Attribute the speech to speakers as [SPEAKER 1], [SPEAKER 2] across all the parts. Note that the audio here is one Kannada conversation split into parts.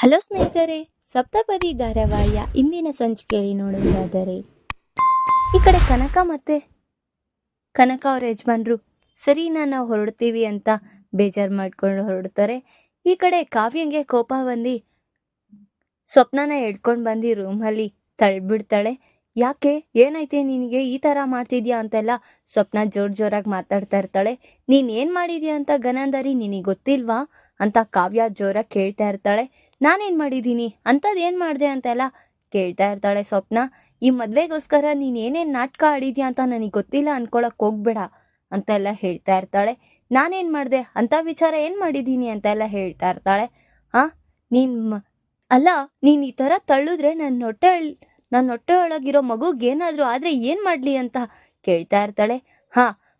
[SPEAKER 1] ಹಲೋ ಸ್ನೇಹಿತರೆ, ಸಪ್ತಪದಿ ಧಾರಾವಾಹಿಯ ಇಂದಿನ ಸಂಚಿಕೆಯಲ್ಲಿ ನೋಡುವುದಾದರೆ ಈ ಕಡೆ ಕನಕ ಅವ್ರ ಯಜಮಾನ್ರು ಸರಿನಾ ನಾವು ಹೊರಡ್ತೀವಿ ಅಂತ ಬೇಜಾರು ಮಾಡ್ಕೊಂಡು ಹೊರಡ್ತಾರೆ. ಈ ಕಡೆ ಕಾವ್ಯಂಗೆ ಕೋಪ ಬಂದು ಸ್ವಪ್ನನ ಹಿಡ್ಕೊಂಡು ಬಂದು ರೂಮಲ್ಲಿ ತಳ್ಳಿಬಿಡ್ತಾಳೆ. ಯಾಕೆ, ಏನೈತೆ ನಿನಗೆ, ಈ ಥರ ಮಾಡ್ತಿದ್ಯಾ ಅಂತೆಲ್ಲ ಸ್ವಪ್ನ ಜೋರಾಗಿ ಮಾತಾಡ್ತಾ ಇರ್ತಾಳೆ. ನೀನು ಏನು ಮಾಡಿದ್ಯಾ ಅಂತ ಗನಂದರಿ ನಿನಗೆ ಗೊತ್ತಿಲ್ವಾ ಅಂತ ಕಾವ್ಯ ಜೋರಾಗಿ ಕೇಳ್ತಾ ಇರ್ತಾಳೆ. ನಾನೇನು ಮಾಡಿದ್ದೀನಿ, ಅಂಥದ್ದು ಏನು ಮಾಡಿದೆ ಅಂತೆಲ್ಲ ಕೇಳ್ತಾ ಇರ್ತಾಳೆ ಸ್ವಪ್ನ. ಈ ಮದುವೆಗೋಸ್ಕರ ನೀನು ಏನೇನು ನಾಟಕ ಆಡಿದ್ಯಾ ಅಂತ ನನಗೆ ಗೊತ್ತಿಲ್ಲ ಅನ್ಕೊಳಕ್ಕೆ ಹೋಗ್ಬೇಡ ಅಂತೆಲ್ಲ ಹೇಳ್ತಾ ಇರ್ತಾಳೆ. ನಾನೇನು ಮಾಡಿದೆ, ಅಂಥ ವಿಚಾರ ಏನು ಮಾಡಿದ್ದೀನಿ ಅಂತೆಲ್ಲ ಹೇಳ್ತಾ ಇರ್ತಾಳೆ. ನೀನು ಈ ಥರ ತಳ್ಳಿದ್ರೆ ನನ್ನ ಹೊಟ್ಟೆ ಒಳಗಿರೋ ಮಗುಗೇನಾದರೂ ಆದರೆ ಏನು ಮಾಡಲಿ ಅಂತ ಕೇಳ್ತಾ ಇರ್ತಾಳೆ.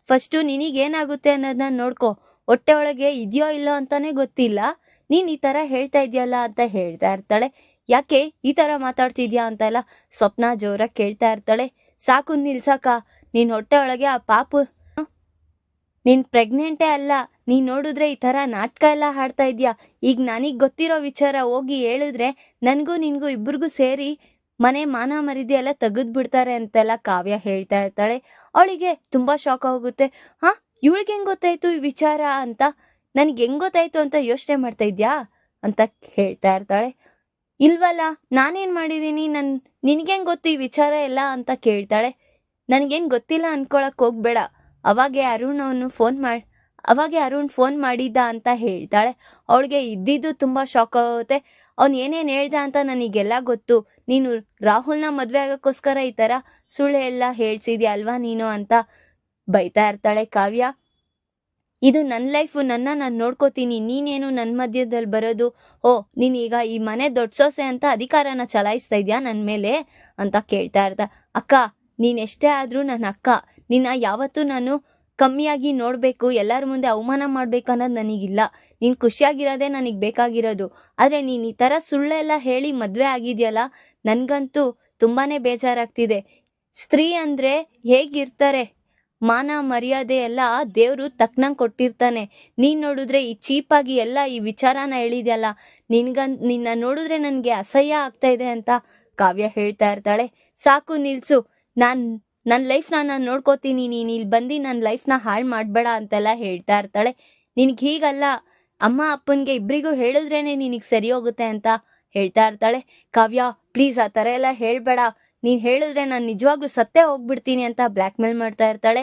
[SPEAKER 1] ಫಸ್ಟು ನಿನಗೇನಾಗುತ್ತೆ ಅನ್ನೋದನ್ನ ನೋಡ್ಕೊ, ಹೊಟ್ಟೆ ಒಳಗೆ ಇದೆಯೋ ಇಲ್ಲೋ ಅಂತಾನೆ ಗೊತ್ತಿಲ್ಲ, ನೀನು ಈ ಥರ ಹೇಳ್ತಾ ಇದೆಯಲ್ಲ ಅಂತ ಹೇಳ್ತಾ ಇರ್ತಾಳೆ. ಯಾಕೆ ಈ ಥರ ಮಾತಾಡ್ತಿದ್ಯಾ ಅಂತೆಲ್ಲ ಸ್ವಪ್ನ ಜೋರಾಗಿ ಕೇಳ್ತಾ ಇರ್ತಾಳೆ. ಸಾಕು ನಿಲ್ಸಕ್ಕ, ನೀನು ಹೊಟ್ಟೆ ಒಳಗೆ ಆ ಪಾಪು, ನೀನು ಪ್ರೆಗ್ನೆಂಟೇ ಅಲ್ಲ, ನೀನು ನೋಡಿದ್ರೆ ಈ ಥರ ನಾಟಕ ಎಲ್ಲ ಹಾಡ್ತಾ ಇದೆಯಾ. ಈಗ ನನಗೆ ಗೊತ್ತಿರೋ ವಿಚಾರ ಹೋಗಿ ಹೇಳಿದ್ರೆ ನನಗೂ ನಿನಗೂ ಇಬ್ಬರಿಗೂ ಸೇರಿ ಮನೆ ಮಾನ ಮರ್ಯಾದೆ ಎಲ್ಲ ತೆಗೆದ್ಬಿಡ್ತಾರೆ ಅಂತೆಲ್ಲ ಕಾವ್ಯ ಹೇಳ್ತಾ ಇರ್ತಾಳೆ. ಅವಳಿಗೆ ತುಂಬ ಶಾಕ್ ಆಗುತ್ತೆ. ಇವಳಿಗೆ ಹೆಂಗೆ ಗೊತ್ತಾಯ್ತು ಈ ವಿಚಾರ ಅಂತ, ನನಗೆ ಹೆಂಗೆ ಗೊತ್ತಾಯ್ತು ಅಂತ ಯೋಚನೆ ಮಾಡ್ತಾ ಇದ್ಯಾ ಅಂತ ಹೇಳ್ತಾ ಇರ್ತಾಳೆ. ಇಲ್ವಲ್ಲ, ನಾನೇನು ಮಾಡಿದ್ದೀನಿ, ನಿನಗೇನು ಗೊತ್ತು ಈ ವಿಚಾರ ಎಲ್ಲ ಅಂತ ಕೇಳ್ತಾಳೆ. ನನಗೇನು ಗೊತ್ತಿಲ್ಲ ಅನ್ಕೊಳಕ್ಕೆ ಹೋಗ್ಬೇಡ, ಅವಾಗೆ ಅರುಣ್ ಫೋನ್ ಮಾಡಿದ್ದ ಅಂತ ಹೇಳ್ತಾಳೆ. ಅವಳಿಗೆ ಇದ್ದಿದ್ದು ತುಂಬ ಶಾಕ್ ಆಗುತ್ತೆ. ಅವ್ನು ಏನೇನು ಹೇಳ್ದ ಅಂತ ನನಗೆಲ್ಲ ಗೊತ್ತು, ನೀನು ರಾಹುಲ್ನ ಮದುವೆ ಆಗೋಕ್ಕೋಸ್ಕರ ಈ ಥರ ಸುಳ್ಳು ಎಲ್ಲ ಹೇಳ್ಸಿದ್ಯಾ ಅಲ್ವಾ ನೀನು ಅಂತ ಬೈತಾ ಇರ್ತಾಳೆ ಕಾವ್ಯ. ಇದು ನನ್ನ ಲೈಫು, ನಾನು ನೋಡ್ಕೋತೀನಿ, ನೀನೇನು ನನ್ನ ಮಧ್ಯದಲ್ಲಿ ಬರೋದು, ನೀನೀಗ ಈ ಮನೆ ದೊಡ್ಡ ಸೊಸೆ ಅಂತ ಅಧಿಕಾರನ ಚಲಾಯಿಸ್ತಾ ಇದೆಯಾ ನನ್ನ ಮೇಲೆ ಅಂತ ಕೇಳ್ತಾ ಇರ್ತಾ. ಅಕ್ಕ, ನೀನೆಷ್ಟೇ ಆದರೂ ನನ್ನ ಅಕ್ಕ, ನಿನ್ನ ಯಾವತ್ತೂ ನಾನು ಕಮ್ಮಿಯಾಗಿ ನೋಡಬೇಕು, ಎಲ್ಲರ ಮುಂದೆ ಅವಮಾನ ಮಾಡ್ಬೇಕು ಅನ್ನೋದು ನನಗಿಲ್ಲ. ನೀನು ಖುಷಿಯಾಗಿರೋದೇ ನನಗೆ ಬೇಕಾಗಿರೋದು. ಆದರೆ ನೀನು ಈ ಥರ ಸುಳ್ಳೆಲ್ಲ ಹೇಳಿ ಮದುವೆ ಆಗಿದೆಯಲ್ಲ, ನನಗಂತೂ ತುಂಬಾ ಬೇಜಾರಾಗ್ತಿದೆ. ಸ್ತ್ರೀ ಅಂದರೆ ಹೇಗಿರ್ತಾರೆ, ಮಾನ ಮರ್ಯಾದೆ ಎಲ್ಲ ದೇವರು ತಕ್ಕನಂಗೆ ಕೊಟ್ಟಿರ್ತಾನೆ. ನೀನು ನೋಡಿದ್ರೆ ಈ ಚೀಪಾಗಿ ಎಲ್ಲ ಈ ವಿಚಾರನ ಹೇಳಿದ್ಯಲ್ಲ, ನಿನ್ನ ನೋಡಿದ್ರೆ ನನಗೆ ಅಸಹ್ಯ ಆಗ್ತಾ ಇದೆ ಅಂತ ಕಾವ್ಯ ಹೇಳ್ತಾ ಇರ್ತಾಳೆ. ಸಾಕು ನಿಲ್ಸು, ನನ್ನ ಲೈಫ್ನ ನಾನು ನೋಡ್ಕೋತೀನಿ, ನೀನು ಇಲ್ಲಿ ಬಂದು ನನ್ನ ಲೈಫ್ನ ಹಾಳು ಮಾಡಬೇಡ ಅಂತೆಲ್ಲ ಹೇಳ್ತಾ ಇರ್ತಾಳೆ. ನಿನಗೆ ಹೀಗಲ್ಲ, ಅಮ್ಮ ಅಪ್ಪನಿಗೆ ಇಬ್ಬರಿಗೂ ಹೇಳಿದ್ರೇನೆ ನಿನಗೆ ಸರಿ ಹೋಗುತ್ತೆ ಅಂತ ಹೇಳ್ತಾ ಇರ್ತಾಳೆ. ಕಾವ್ಯ, ಪ್ಲೀಸ್ ಆ ಥರ ಎಲ್ಲ ಹೇಳಬೇಡ, ನೀನು ಹೇಳಿದ್ರೆ ನಾನು ನಿಜವಾಗ್ಲೂ ಸತ್ತೇ ಹೋಗ್ಬಿಡ್ತೀನಿ ಅಂತ ಬ್ಲ್ಯಾಕ್ ಮೇಲ್ ಮಾಡ್ತಾ ಇರ್ತಾಳೆ.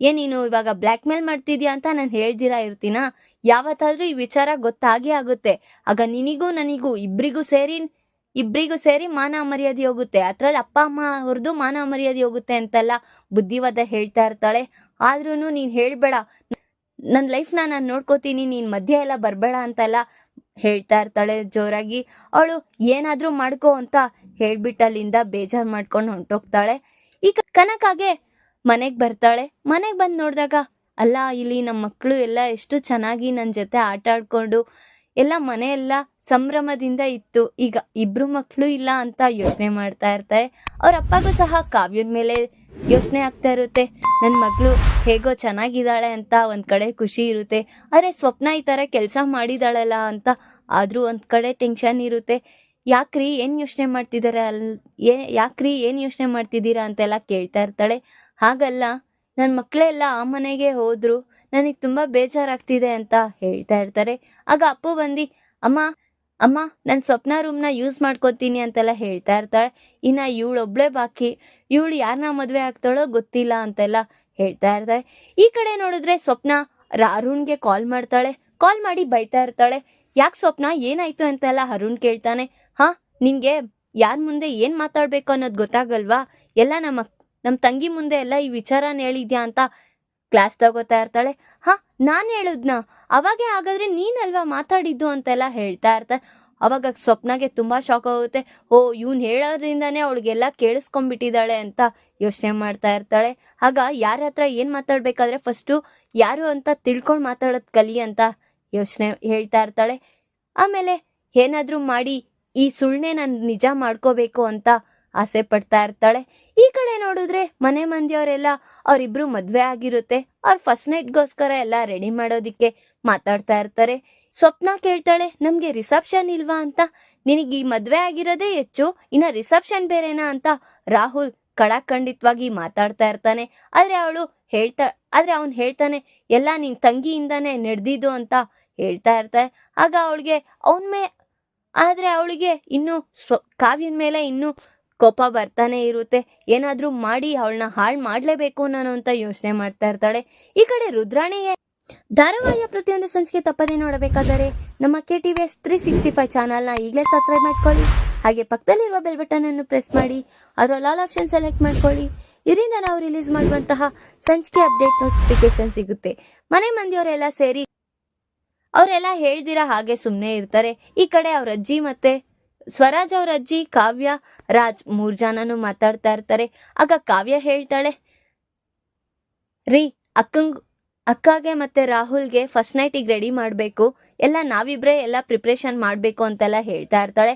[SPEAKER 1] ನೀನು ಇವಾಗ ಬ್ಲ್ಯಾಕ್ ಮೇಲ್ ಮಾಡ್ತಿದ್ಯಾ ಅಂತ ನಾನು ಹೇಳ್ದಿರಾ ಇರ್ತೀನಾ? ಯಾವತ್ತಾದ್ರೂ ಈ ವಿಚಾರ ಗೊತ್ತಾಗೇ ಆಗುತ್ತೆ. ಆಗ ನಿನಗೂ ನನಗೂ ಇಬ್ಬರಿಗೂ ಸೇರಿ ಮಾನ ಮರ್ಯಾದೆ ಹೋಗುತ್ತೆ, ಅದ್ರಲ್ಲಿ ಅಪ್ಪ ಅಮ್ಮ ಅವ್ರದ್ದು ಮಾನ ಮರ್ಯಾದೆ ಹೋಗುತ್ತೆ ಅಂತೆಲ್ಲ ಬುದ್ಧಿವಾದ ಹೇಳ್ತಾ ಇರ್ತಾಳೆ. ಆದ್ರೂ ನೀನು ಹೇಳ್ಬೇಡ, ನನ್ನ ಲೈಫ್ನ ನಾನು ನೋಡ್ಕೋತೀನಿ, ನೀನು ಮಧ್ಯೆ ಎಲ್ಲ ಬರಬೇಡ ಅಂತೆಲ್ಲ ಹೇಳ್ತಾ ಇರ್ತಾಳೆ ಜೋರಾಗಿ. ಅವಳು ಏನಾದ್ರೂ ಮಾಡ್ಕೋ ಅಂತ ಹೇಳ್ಬಿಟ್ಟು ಅಲ್ಲಿಂದ ಬೇಜಾರು ಮಾಡ್ಕೊಂಡು ಹೊಂಟೋಗ್ತಾಳೆ. ಈಗ ಕನಕಾಗೆ ಮನೆಗೆ ಬರ್ತಾಳೆ. ಮನೆಗೆ ಬಂದು ನೋಡಿದಾಗ, ಅಲ್ಲ ಇಲ್ಲಿ ನಮ್ಮ ಮಕ್ಕಳು ಎಲ್ಲ ಎಷ್ಟು ಚೆನ್ನಾಗಿ ನನ್ನ ಜೊತೆ ಆಟ ಆಡ್ಕೊಂಡು ಎಲ್ಲ ಮನೆಯೆಲ್ಲ ಸಂಭ್ರಮದಿಂದ ಇತ್ತು. ಈಗ ಇಬ್ರು ಮಕ್ಕಳು ಇಲ್ಲ ಅಂತ ಯೋಚನೆ ಮಾಡ್ತಾ ಇರ್ತಾರೆ. ಅವ್ರ ಅಪ್ಪಗೂ ಸಹ ಕಾವ್ಯದ ಮೇಲೆ ಯೋಚನೆ ಆಗ್ತಾ ಇರುತ್ತೆ. ನನ್ನ ಮಗಳು ಹೇಗೋ ಚೆನ್ನಾಗಿದ್ದಾಳೆ ಅಂತ ಒಂದು ಕಡೆ ಖುಷಿ ಇರುತ್ತೆ. ಆದರೆ ಸ್ವಪ್ನ ಈ ಥರ ಕೆಲಸ ಮಾಡಿದಾಳಲ್ಲ ಅಂತ ಆದರೂ ಒಂದು ಕಡೆ ಟೆನ್ಷನ್ ಇರುತ್ತೆ. ಯಾಕ್ರಿ ಏನು ಯೋಚನೆ ಮಾಡ್ತಿದ್ದೀರಾ ಅಂತೆಲ್ಲ ಕೇಳ್ತಾ ಇರ್ತಾಳೆ. ಹಾಗಲ್ಲ, ನನ್ನ ಮಕ್ಕಳೆಲ್ಲ ಆ ಮನೆಗೆ ಹೋದ್ರು, ನನಗೆ ತುಂಬ ಬೇಜಾರಾಗ್ತಿದೆ ಅಂತ ಹೇಳ್ತಾ ಇರ್ತಾರೆ. ಆಗ ಅಪ್ಪು ಬಂದು, ಅಮ್ಮ ನನ್ನ ಸ್ವಪ್ನ ರೂಮ್ನ ಯೂಸ್ ಮಾಡ್ಕೊತೀನಿ ಅಂತೆಲ್ಲ ಹೇಳ್ತಾ ಇರ್ತಾಳೆ. ಇನ್ನು ಇವಳೊಬ್ಳೆ ಬಾಕಿ, ಇವಳು ಯಾರನ್ನ ಮದುವೆ ಆಗ್ತಾಳೋ ಗೊತ್ತಿಲ್ಲ ಅಂತೆಲ್ಲ ಹೇಳ್ತಾ ಇರ್ತಾಳೆ. ಈ ಕಡೆ ನೋಡಿದ್ರೆ ಸ್ವಪ್ನ ಅರುಣ್ಗೆ ಕಾಲ್ ಮಾಡ್ತಾಳೆ. ಕಾಲ್ ಮಾಡಿ ಬೈತಾ ಇರ್ತಾಳೆ. ಯಾಕೆ ಸ್ವಪ್ನ, ಏನಾಯ್ತು ಅಂತೆಲ್ಲ ಅರುಣ್ ಕೇಳ್ತಾನೆ. ನಿನ್ಗೆ ಯಾರ ಮುಂದೆ ಏನು ಮಾತಾಡಬೇಕು ಅನ್ನೋದು ಗೊತ್ತಾಗಲ್ವಾ? ಎಲ್ಲ ನಮ್ಮ ತಂಗಿ ಮುಂದೆ ಎಲ್ಲ ಈ ವಿಚಾರನ ಹೇಳಿದ್ಯಾ ಅಂತ ಕ್ಲಾಸ್ ತಗೋತಾ ಇರ್ತಾಳೆ. ನಾನು ಹೇಳುದ್ನಾ? ಅವಾಗೆ ಹಾಗಾದ್ರೆ ನೀನಲ್ವಾ ಮಾತಾಡಿದ್ದು ಅಂತೆಲ್ಲ ಹೇಳ್ತಾ ಇರ್ತಾರೆ. ಅವಾಗ ಸ್ವಪ್ನಗೆ ತುಂಬಾ ಶಾಕ್ ಆಗುತ್ತೆ. ಇವ್ನು ಹೇಳೋದ್ರಿಂದಾನೇ ಅವಳಿಗೆಲ್ಲ ಕೇಳಿಸ್ಕೊಂಡ್ಬಿಟ್ಟಿದ್ದಾಳೆ ಅಂತ ಯೋಚನೆ ಮಾಡ್ತಾ ಇರ್ತಾಳೆ. ಆಗ ಯಾರ ಹತ್ರ ಏನು ಮಾತಾಡ್ಬೇಕಾದ್ರೆ ಫಸ್ಟು ಯಾರು ಅಂತ ತಿಳ್ಕೊಂಡು ಮಾತಾಡೋದು ಕಲಿ ಅಂತ ಯೋಚನೆ ಹೇಳ್ತಾ ಇರ್ತಾಳೆ. ಆಮೇಲೆ ಏನಾದರೂ ಮಾಡಿ ಈ ಸುಳ್ಳೆ ನಾನು ನಿಜ ಮಾಡ್ಕೋಬೇಕು ಅಂತ ಆಸೆ ಪಡ್ತಾ ಇರ್ತಾಳೆ. ಈ ಕಡೆ ನೋಡಿದ್ರೆ ಮನೆ ಮಂದಿಯವರೆಲ್ಲ ಅವರಿಬ್ರು ಮದುವೆ ಆಗಿರುತ್ತೆ. ಅವ್ರ ಫಸ್ಟ್ ನೈಟ್ಗೋಸ್ಕರ ಎಲ್ಲ ರೆಡಿ ಮಾಡೋದಿಕ್ಕೆ ಮಾತಾಡ್ತಾ ಇರ್ತಾರೆ. ಸ್ವಪ್ನ ಕೇಳ್ತಾಳೆ, ನಮ್ಗೆ ರಿಸೆಪ್ಷನ್ ಇಲ್ವಾ ಅಂತ. ನಿನಗೆ ಈ ಮದ್ವೆ ಆಗಿರೋದೇ ಹೆಚ್ಚು, ಇನ್ನ ರಿಸೆಪ್ಷನ್ ಬೇರೆನಾ ಅಂತ ರಾಹುಲ್ ಖಡಾಖಂಡಿತವಾಗಿ ಮಾತಾಡ್ತಾ ಇರ್ತಾನೆ. ಆದ್ರೆ ಅವನು ಹೇಳ್ತಾನೆ, ಎಲ್ಲ ನಿನ್ ತಂಗಿಯಿಂದಾನೇ ನಡೆದಿದ್ದು ಅಂತ ಹೇಳ್ತಾ ಇರ್ತಾರೆ. ಆಗ ಅವಳಿಗೆ ಇನ್ನು ಕಾವ್ಯನ ಮೇಲೆ ಇನ್ನು ಕೋಪ ಬರ್ತಾನೆ ಇರುತ್ತೆ. ಏನಾದ್ರೂ ಮಾಡಿ ಅವಳನ್ನ ಹಾಳು ಮಾಡ್ಲೇಬೇಕು ನಾನು ಅಂತ ಯೋಚನೆ ಮಾಡ್ತಾ ಇರ್ತಾಳೆ. ಈ ಕಡೆ ರುದ್ರಾಣಿಗೆ ಧಾರಾವಾಹಿಯ ಪ್ರತಿಯೊಂದು ಸಂಚಿಕೆ ತಪ್ಪದೇ ನೋಡಬೇಕಾದರೆ ನಮ್ಮ KTVS 365 ಚಾನಲ್ನ ಈಗಲೇ ಸಬ್ಸ್ಕ್ರೈಬ್ ಮಾಡ್ಕೊಳ್ಳಿ. ಹಾಗೆ ಪಕ್ಕದಲ್ಲಿರುವ ಬೆಲ್ ಬಟನ್ ಅನ್ನು ಪ್ರೆಸ್ ಮಾಡಿ ಅದರಲ್ಲಿ ಆಲ್ ಆಪ್ಷನ್ ಸೆಲೆಕ್ಟ್ ಮಾಡ್ಕೊಳ್ಳಿ. ಇದರಿಂದ ನಾವು ರಿಲೀಸ್ ಮಾಡುವಂತಹ ಸಂಚಿಕೆ ಅಪ್ಡೇಟ್ ನೋಟಿಫಿಕೇಶನ್ ಸಿಗುತ್ತೆ. ಮನೆ ಮಂದಿಯವರೆಲ್ಲ ಸೇರಿ ಅವರೆಲ್ಲ ಹೇಳ್ದಿರಾ ಹಾಗೆ ಸುಮ್ಮನೆ ಇರ್ತಾರೆ. ಈ ಕಡೆ ಅವ್ರ ಅಜ್ಜಿ ಮತ್ತೆ ಸ್ವರಾಜ್ ಅವ್ರ ಅಜ್ಜಿ, ಕಾವ್ಯ, ರಾಜ್ 3 ಜನನು ಮಾತಾಡ್ತಾ ಇರ್ತಾರೆ. ಆಗ ಕಾವ್ಯ ಹೇಳ್ತಾಳೆ, ರೀ ಅಕ್ಕಗೆ ಮತ್ತೆ ರಾಹುಲ್ಗೆ ಫಸ್ಟ್ ನೈಟಿಗೆ ರೆಡಿ ಮಾಡಬೇಕು, ಎಲ್ಲ ನಾವಿಬ್ರೇ ಎಲ್ಲ ಪ್ರಿಪ್ರೇಷನ್ ಮಾಡಬೇಕು ಅಂತೆಲ್ಲ ಹೇಳ್ತಾ ಇರ್ತಾಳೆ.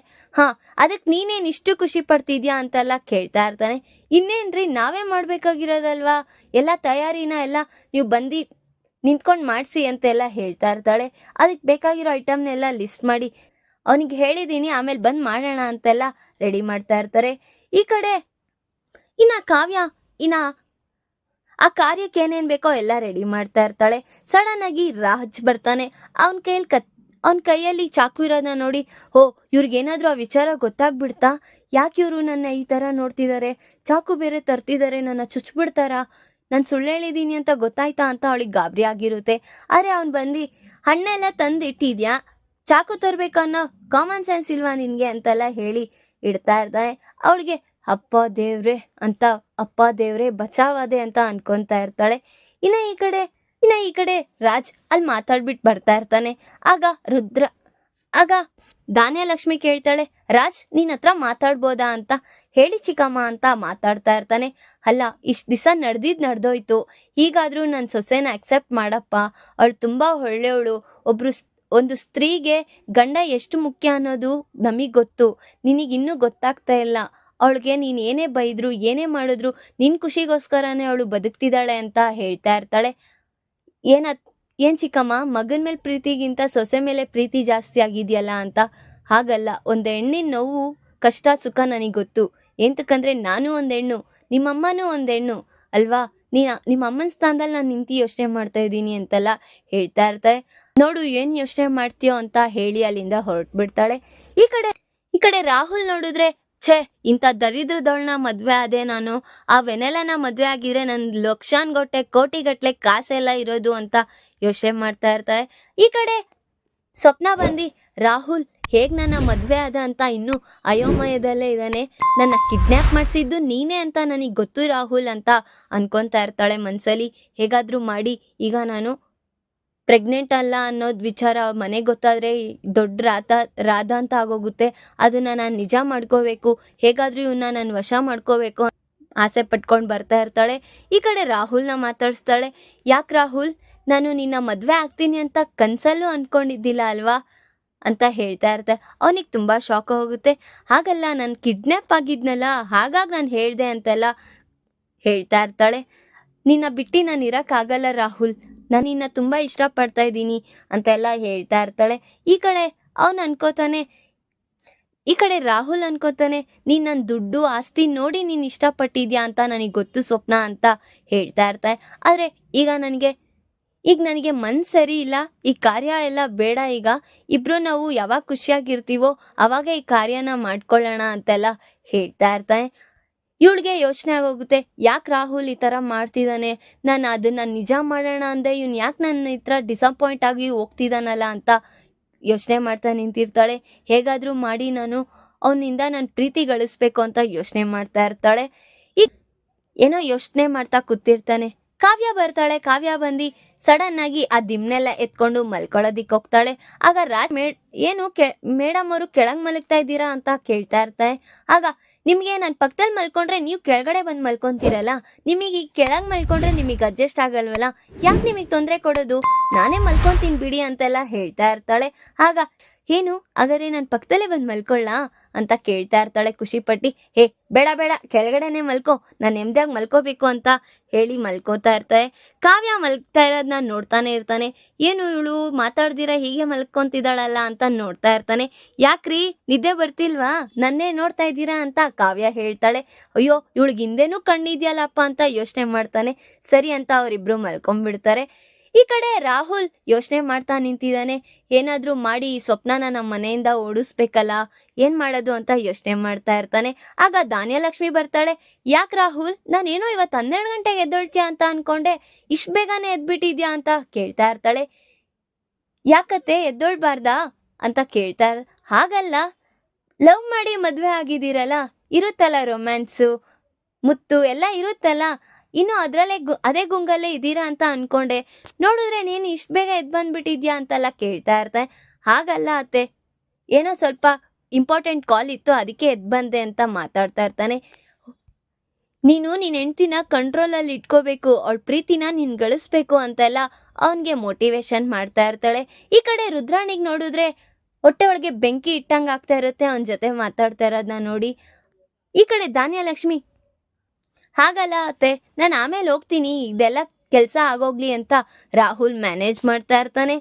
[SPEAKER 1] ಅದಕ್ಕೆ ನೀನೇನು ಇಷ್ಟು ಖುಷಿ ಪಡ್ತಿದ್ಯಾ ಅಂತೆಲ್ಲ ಕೇಳ್ತಾ ಇರ್ತಾನೆ. ಇನ್ನೇನ್ರಿ, ನಾವೇ ಮಾಡ್ಬೇಕಾಗಿರೋದಲ್ವಾ, ಎಲ್ಲ ತಯಾರಿನ ಎಲ್ಲ ನೀವು ಬಂದು ನಿಂತ್ಕೊಂಡು ಮಾಡಿಸಿ ಅಂತೆಲ್ಲ ಹೇಳ್ತಾ ಇರ್ತಾಳೆ. ಅದಕ್ಕೆ ಬೇಕಾಗಿರೋ ಐಟಮ್ನೆಲ್ಲ ಲಿಸ್ಟ್ ಮಾಡಿ ಅವನಿಗೆ ಹೇಳಿದ್ದೀನಿ, ಆಮೇಲೆ ಬಂದು ಮಾಡೋಣ ಅಂತೆಲ್ಲ ರೆಡಿ ಮಾಡ್ತಾ ಇರ್ತಾರೆ. ಈ ಕಡೆ ಕಾವ್ಯ ಆ ಕಾರ್ಯಕ್ಕೆ ಏನೇನ್ ಬೇಕೋ ಎಲ್ಲ ರೆಡಿ ಮಾಡ್ತಾ ಇರ್ತಾಳೆ. ಸಡನ್ ಆಗಿ ರಾಜ್ ಬರ್ತಾನೆ. ಅವನ ಕೈಯಲ್ಲಿ ಚಾಕು ಇರೋದನ್ನ ನೋಡಿ, ಇವ್ರಿಗೇನಾದ್ರೂ ಆ ವಿಚಾರ ಗೊತ್ತಾಗ್ಬಿಡ್ತಾ, ಯಾಕೆ ಇವರು ನನ್ನ ಈ ತರ ನೋಡ್ತಿದ್ದಾರೆ, ಚಾಕು ಬೇರೆ ತರ್ತಿದ್ದಾರೆ, ನನ್ನ ಚುಚ್ಬಿಡ್ತಾರಾ, ನಾನು ಸುಳ್ಳು ಹೇಳಿದೀನಿ ಅಂತ ಗೊತ್ತಾಯ್ತಾ ಅಂತ ಅವಳಿಗೆ ಗಾಬರಿ ಆಗಿರುತ್ತೆ. ಆದ್ರೆ ಅವ್ನು ಬಂದು, ಹಣ್ಣೆಲ್ಲ ತಂದಿಟ್ಟಿದ್ಯಾ, ಚಾಕು ತರ್ಬೇಕು ಅನ್ನೋ ಕಾಮನ್ ಸೆನ್ಸ್ ಇಲ್ವಾ ನಿನ್ಗೆ ಅಂತೆಲ್ಲ ಹೇಳಿ ಇಡ್ತಾ ಇರ್ತಾನೆ. ಅವಳಿಗೆ ಅಪ್ಪ ದೇವ್ರೆ ಬಚಾವಾದೆ ಅಂತ ಅನ್ಕೊಂತಾ ಇರ್ತಾಳೆ. ಇನ್ನ ಈ ಕಡೆ ರಾಜ್ ಅಲ್ಲಿ ಮಾತಾಡ್ಬಿಟ್ಟು ಬರ್ತಾ ಇರ್ತಾನೆ. ಆಗ ಧಾನ್ಯಲಕ್ಷ್ಮಿ ಕೇಳ್ತಾಳೆ, ರಾಜ್ ನಿನ್ ಹತ್ರ ಮಾತಾಡ್ಬೋದಾ ಅಂತ. ಹೇಳಿ ಚಿಕ್ಕಮ್ಮ ಅಂತ ಮಾತಾಡ್ತಾ ಇರ್ತಾನೆ. ಅಲ್ಲ, ಇಷ್ಟ್ ದಿವಸ ನಡೆದೋಯ್ತು, ಹೀಗಾದ್ರೂ ನನ್ನ ಸೊಸೆನ ಅಕ್ಸೆಪ್ಟ್ ಮಾಡಪ್ಪ, ಅವಳು ತುಂಬಾ ಒಳ್ಳೆಯವಳು. ಒಂದು ಸ್ತ್ರೀಗೆ ಗಂಡ ಎಷ್ಟು ಮುಖ್ಯ ಅನ್ನೋದು ನಮಗ್ ಗೊತ್ತು, ನಿನಗಿನ್ನೂ ಗೊತ್ತಾಗ್ತಾ ಇಲ್ಲ. ಅವಳಿಗೆ ನೀನ್ ಏನೇ ಬೈದ್ರು ಏನೇ ಮಾಡಿದ್ರು ನಿನ್ ಖುಷಿಗೋಸ್ಕರನೇ ಅವಳು ಬದುಕ್ತಿದ್ದಾಳೆ ಅಂತ ಹೇಳ್ತಾ ಇರ್ತಾಳೆ. ಏನ್ ಚಿಕ್ಕಮ್ಮ, ಮಗನ್ ಮೇಲೆ ಪ್ರೀತಿಗಿಂತ ಸೊಸೆ ಮೇಲೆ ಪ್ರೀತಿ ಜಾಸ್ತಿ ಆಗಿದೆಯಲ್ಲ ಅಂತ. ಹಾಗಲ್ಲ, ಒಂದು ಹೆಣ್ಣಿನ ನೋವು ಕಷ್ಟ ಸುಖ ನನಗೆ ಗೊತ್ತು. ಎಂತಕ್ಕಂದ್ರೆ ನಾನು ಒಂದು ಹೆಣ್ಣು, ನಿಮ್ಮಮ್ಮನೂ ಒಂದು ಹೆಣ್ಣು ಅಲ್ವಾ, ನಿಮ್ಮ ಅಮ್ಮನ ಸ್ಥಾನದಲ್ಲಿ ನಾನು ನಿಂತು ಯೋಚನೆ ಮಾಡ್ತಾ ಇದ್ದೀನಿ ಅಂತೆಲ್ಲ ಹೇಳ್ತಾ ಇರ್ತಾರೆ. ನೋಡು ಏನ್ ಯೋಚನೆ ಮಾಡ್ತೀಯೋ ಅಂತ ಹೇಳಿ ಅಲ್ಲಿಂದ ಹೊರಟ್ಬಿಡ್ತಾಳೆ. ಈ ಕಡೆ ರಾಹುಲ್ ನೋಡಿದ್ರೆ, ಇಂಥ ದರಿದ್ರದೊಳನ ಮದ್ವೆ ಆದೆ ನಾನು, ಆ ವೆನೆಲನ ಮದ್ವೆ ಆಗಿದ್ರೆ ನನ್ ಲಕ್ಷಾನ್ಗಟ್ಟೆ ಕೋಟಿಗಟ್ಲೆ ಕಾಸೆಲ್ಲ ಇರೋದು ಅಂತ ಯೋಚನೆ ಮಾಡ್ತಾ ಇರ್ತಾರೆ. ಈ ಕಡೆ ಸ್ವಪ್ನ ಬಂದು, ರಾಹುಲ್ ಹೇಗ್ ನನ್ನ ಮದ್ವೆ ಆದ ಅಂತ ಇನ್ನೂ ಅಯೋಮಯದಲ್ಲೇ ಇದ್ದಾನೆ, ನನ್ನ ಕಿಡ್ನಾಪ್ ಮಾಡಿಸಿದ್ದು ನೀನೇ ಅಂತ ನನಗೆ ಗೊತ್ತು ರಾಹುಲ್ ಅಂತ ಅನ್ಕೊಂತಾ ಇರ್ತಾಳೆ ಮನ್ಸಲ್ಲಿ. ಹೇಗಾದ್ರೂ ಮಾಡಿ ಈಗ ನಾನು ಪ್ರೆಗ್ನೆಂಟ್ ಅಲ್ಲ ಅನ್ನೋದು ವಿಚಾರ ಮನೆಗೆ ಗೊತ್ತಾದ್ರೆ ದೊಡ್ಡ ರಾಧ ಅಂತ ಆಗೋಗುತ್ತೆ. ಅದನ್ನ ನಾನು ನಿಜ ಮಾಡ್ಕೋಬೇಕು, ಹೇಗಾದ್ರೂ ಇವನ್ನ ನಾನು ವಶ ಮಾಡ್ಕೋಬೇಕು ಆಸೆ ಪಟ್ಕೊಂಡು ಬರ್ತಾ ಇರ್ತಾಳೆ. ಈ ಕಡೆ ರಾಹುಲ್ನ ಮಾತಾಡಿಸ್ತಾಳೆ. ಯಾಕೆ ರಾಹುಲ್, ನಾನು ನಿನ್ನ ಮದ್ವೆ ಆಗ್ತೀನಿ ಅಂತ ಕನ್ಸಲ್ಲೂ ಅನ್ಕೊಂಡಿದ್ದಿಲ್ಲ ಅಲ್ವಾ ಅಂತ ಹೇಳ್ತಾ ಇರ್ತಾರೆ. ಅವನಿಗೆ ತುಂಬಾ ಶಾಕ್ ಹೋಗುತ್ತೆ. ಹಾಗಲ್ಲ, ನಾನು ಕಿಡ್ನಾಪ್ ಆಗಿದ್ನಲ್ಲ, ಹಾಗಾಗಿ ನಾನು ಹೇಳ್ದೆ ಅಂತೆಲ್ಲ ಹೇಳ್ತಾ ಇರ್ತಾಳೆ. ನಿನ್ನ ಬಿಟ್ಟು ನಾನು ಇರಕ್ಕಾಗಲ್ಲ ರಾಹುಲ್, ನಾನು ನಿನ್ನ ತುಂಬಾ ಇಷ್ಟಪಡ್ತಾ ಇದ್ದೀನಿ ಅಂತೆಲ್ಲ ಹೇಳ್ತಾ ಇರ್ತಾಳೆ. ಈ ಕಡೆ ರಾಹುಲ್ ಅನ್ಕೋತಾನೆ, ನೀನ್ ನನ್ನ ದುಡ್ಡು ಆಸ್ತಿ ನೋಡಿ ನೀನ್ ಇಷ್ಟಪಟ್ಟಿದ್ಯಾ ಅಂತ ನನಗೆ ಗೊತ್ತು ಸ್ವಪ್ನ ಅಂತ ಹೇಳ್ತಾ ಇರ್ತಾರೆ. ಆದ್ರೆ ಈಗ ನನಗೆ ಮನ್ಸು ಸರಿ ಇಲ್ಲ, ಈ ಕಾರ್ಯ ಎಲ್ಲ ಬೇಡ, ಈಗ ಇಬ್ರು ನಾವು ಯಾವಾಗ ಖುಷಿಯಾಗಿರ್ತೀವೋ ಅವಾಗ ಈ ಕಾರ್ಯನ ಮಾಡ್ಕೊಳ್ಳೋಣ ಅಂತೆಲ್ಲ ಹೇಳ್ತಾ ಇರ್ತಾನೆ. ಇವಳಿಗೆ ಯೋಚನೆ ಆಗೋಗುತ್ತೆ, ಯಾಕೆ ರಾಹುಲ್ ಈ ಥರ ಮಾಡ್ತಿದ್ದಾನೆ, ನಾನು ಅದನ್ನ ನಿಜ ಮಾಡೋಣ ಅಂದೆ, ಇವ್ನು ಯಾಕೆ ನನ್ನ ಈ ಥರ ಡಿಸಪಾಯಿಂಟ್ ಆಗಿ ಹೋಗ್ತಿದ್ದಾನಲ್ಲ ಅಂತ ಯೋಚನೆ ಮಾಡ್ತಾ ನಿಂತಿರ್ತಾಳೆ. ಹೇಗಾದ್ರೂ ಮಾಡಿ ಅವನಿಂದ ನಾನು ಪ್ರೀತಿ ಗಳಿಸ್ಬೇಕು ಅಂತ ಯೋಚನೆ ಮಾಡ್ತಾ ಇರ್ತಾಳೆ. ಏನೋ ಯೋಚನೆ ಮಾಡ್ತಾ ಕೂತಿರ್ತಾನೆ. ಕಾವ್ಯ ಬರ್ತಾಳೆ. ಕಾವ್ಯ ಬಂದು ಸಡನ್ ಆಗಿ ಆ ದಿಮ್ನೆಲ್ಲ ಎತ್ಕೊಂಡು ಮಲ್ಕೊಳ್ಳೋದಿಕ್ ಹೋಗ್ತಾಳೆ. ಆಗ ರಾಜ್ ಮೇಡಮ್ ಅವರು ಕೆಳಗ್ ಮಲಗ್ತಾ ಇದ್ದೀರಾ ಅಂತ ಕೇಳ್ತಾ ಇರ್ತಾರೆ. ಆಗ ನಿಮ್ಗೆ ನನ್ನ ಪಕ್ಕದಲ್ಲಿ ಮಲ್ಕೊಂಡ್ರೆ ನೀವು ಕೆಳಗಡೆ ಬಂದು ಮಲ್ಕೊಂತೀರಲ್ಲ, ನಿಮಗೆ ಕೆಳಗ್ ಮಲ್ಕೊಂಡ್ರೆ ನಿಮಗೆ ಅಡ್ಜಸ್ಟ್ ಆಗಲ್ವಲ್ಲ, ಯಾಕೆ ನಿಮಗೆ ತೊಂದರೆ ಕೊಡೋದು, ನಾನೇ ಮಲ್ಕೊಂತೀನಿ ಬಿಡಿ ಅಂತೆಲ್ಲ ಹೇಳ್ತಾ ಇರ್ತಾಳೆ. ಆಗ ಏನು ಹಾಗಾದ್ರೆ ನಾನು ಪಕ್ಕದಲ್ಲೇ ಬಂದು ಮಲ್ಕೊಳ್ಳಾ ಅಂತ ಕೇಳ್ತಾ ಇರ್ತಾಳೆ ಖುಷಿ ಪಟ್ಟಿ. ಹೇ ಬೇಡ ಬೇಡ, ಕೆಳಗಡೆನೆ ಮಲ್ಕೋ, ನಾನು ನೆಮ್ಮದಿಯಾಗಿ ಮಲ್ಕೋಬೇಕು ಅಂತ ಹೇಳಿ ಮಲ್ಕೋತಾ ಇರ್ತಾರೆ. ಕಾವ್ಯ ಮಲ್ಕ್ತಾ ಇರೋದನ್ನ ನೋಡ್ತಾನೆ ಇರ್ತಾನೆ. ಏನು ಇವಳು ಮಾತಾಡ್ದಿರ ಹೀಗೆ ಮಲ್ಕೊಂತಿದ್ದಾಳಲ್ಲ ಅಂತ ನೋಡ್ತಾ ಇರ್ತಾನೆ. ಯಾಕ್ರಿ ನಿದ್ದೆ ಬರ್ತಿಲ್ವಾ, ನನ್ನೇ ನೋಡ್ತಾ ಇದ್ದೀರಾ ಅಂತ ಕಾವ್ಯ ಹೇಳ್ತಾಳೆ. ಅಯ್ಯೋ ಇವಳಿಗೆ ಹಿಂದೆನೂ ಕಣ್ಣಿದ್ಯಲ್ಲಪ್ಪ ಅಂತ ಯೋಚನೆ ಮಾಡ್ತಾನೆ. ಸರಿ ಅಂತ ಅವರಿಬ್ರು ಮಲ್ಕೊಂಡ್ಬಿಡ್ತಾರೆ. ಈ ಕಡೆ ರಾಹುಲ್ ಯೋಚನೆ ಮಾಡ್ತಾ ನಿಂತಿದ್ದಾನೆ. ಏನಾದ್ರೂ ಮಾಡಿ ಈ ಸ್ವಪ್ನನ ನಮ್ಮ ಮನೆಯಿಂದ ಓಡಿಸ್ಬೇಕಲ್ಲ, ಏನ್ ಮಾಡೋದು ಅಂತ ಯೋಚನೆ ಮಾಡ್ತಾ ಇರ್ತಾನೆ. ಆಗ ಧಾನ್ಯಲಕ್ಷ್ಮಿ ಬರ್ತಾಳೆ. ಯಾಕೆ ರಾಹುಲ್, ನಾನೇನೋ ಇವತ್ತು 12 ಗಂಟೆಗೆ ಎದ್ದೊಳ್ತೀಯ ಅಂತ ಅನ್ಕೊಂಡೆ, ಇಷ್ಟು ಬೇಗನೆ ಎದ್ಬಿಟ್ಟಿದ್ಯಾ ಅಂತ ಕೇಳ್ತಾ ಇರ್ತಾಳೆ. ಯಾಕತ್ತೆ ಎದ್ದೊಳ್ಬಾರ್ದಾ ಅಂತ ಕೇಳ್ತಾ ಹಾಗಲ್ಲ, ಲವ್ ಮಾಡಿ ಮದ್ವೆ ಆಗಿದ್ದೀರಲ್ಲ, ಇರುತ್ತಲ್ಲ ರೊಮ್ಯಾನ್ಸು ಮುತ್ತು ಎಲ್ಲ ಇರುತ್ತಲ್ಲ, ಇನ್ನು ಅದ್ರಲ್ಲೇ ಅದೇ ಗುಂಗಲ್ಲೇ ಇದ್ದೀರಾ ಅಂತ ಅನ್ಕೊಂಡೆ, ನೋಡಿದ್ರೆ ನೀನು ಇಷ್ಟು ಬೇಗ ಎದ್ದು ಬಂದ್ಬಿಟ್ಟಿದ್ಯಾ ಅಂತೆಲ್ಲ ಕೇಳ್ತಾ ಇರ್ತಾನೆ. ಹಾಗಲ್ಲ ಅತ್ತೆ, ಏನೋ ಸ್ವಲ್ಪ ಇಂಪಾರ್ಟೆಂಟ್ ಕಾಲ್ ಇತ್ತು ಅದಕ್ಕೆ ಎದ್ದು ಬಂದೆ ಅಂತ ಮಾತಾಡ್ತಾ ಇರ್ತಾನೆ. ನೀನು ನಿನ್ನ ಹೆಂಡ್ತಿನ ಕಂಟ್ರೋಲಲ್ಲಿ ಇಟ್ಕೋಬೇಕು, ಅವಳ ಪ್ರೀತಿನ ನೀನು ಗಳಿಸ್ಬೇಕು ಅಂತೆಲ್ಲ ಅವನಿಗೆ ಮೋಟಿವೇಶನ್ ಮಾಡ್ತಾ ಇರ್ತಾಳೆ. ಈ ಕಡೆ ರುದ್ರಾಣಿಗೆ ನೋಡಿದ್ರೆ ಹೊಟ್ಟೆ ಒಳಗೆ ಬೆಂಕಿ ಇಟ್ಟಂಗೆ ಆಗ್ತಾ ಇರುತ್ತೆ ಅವನ ಜೊತೆ ಮಾತಾಡ್ತಾ ಇರೋದನ್ನ ನೋಡಿ. ಈ ಕಡೆ ಧಾನ್ಯಲಕ್ಷ್ಮಿ, ಹಾಗಲ್ಲ ಅತ್ತೆ, ನಾನು ಆಮೇಲೆ ಹೋಗ್ತೀನಿ, ಇದೆಲ್ಲ ಕೆಲಸ ಆಗೋಗ್ಲಿ ಅಂತ ರಾಹುಲ್ ಮ್ಯಾನೇಜ್ ಮಾಡ್ತಾ ಇರ್ತಾನೆ.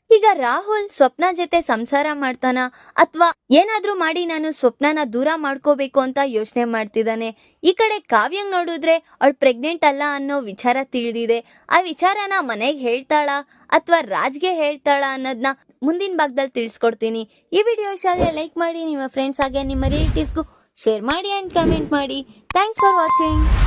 [SPEAKER 1] ಈಗ ರಾಹುಲ್ ಸ್ವಪ್ನ ಜೊತೆ ಸಂಸಾರ ಮಾಡ್ತಾನ ಅಥವಾ ಏನಾದ್ರೂ ಮಾಡಿ ನಾನು ಸ್ವಪ್ನನ ದೂರ ಮಾಡ್ಕೋಬೇಕು ಅಂತ ಯೋಚನೆ ಮಾಡ್ತಿದ್ದಾನೆ. ಈ ಕಡೆ ಕಾವ್ಯಂಗ್ ನೋಡಿದ್ರೆ ಅವಳು ಪ್ರೆಗ್ನೆಂಟ್ ಅಲ್ಲ ಅನ್ನೋ ವಿಚಾರ ತಿಳಿದಿದೆ. ಆ ವಿಚಾರನ ಮನೆಗೆ ಹೇಳ್ತಾಳ ಅಥವಾ ರಾಜ್ಗೆ ಹೇಳ್ತಾಳ ಅನ್ನೋದನ್ನ ಮುಂದಿನ ಭಾಗದಲ್ಲಿ ತಿಳಿಸ್ಕೊಡ್ತೀನಿ. ಈ ವಿಡಿಯೋ ಇಷ್ಟ ಲೈಕ್ ಮಾಡಿ, ನಿಮ್ಮ ಫ್ರೆಂಡ್ಸ್ ಹಾಗೆ ನಿಮ್ಮ ರಿಲೇಟಿವ್ಸ್ಗೂ ಶೇರ್ ಮಾಡಿ ಆ್ಯಂಡ್ ಕಮೆಂಟ್ ಮಾಡಿ. Thanks for watching.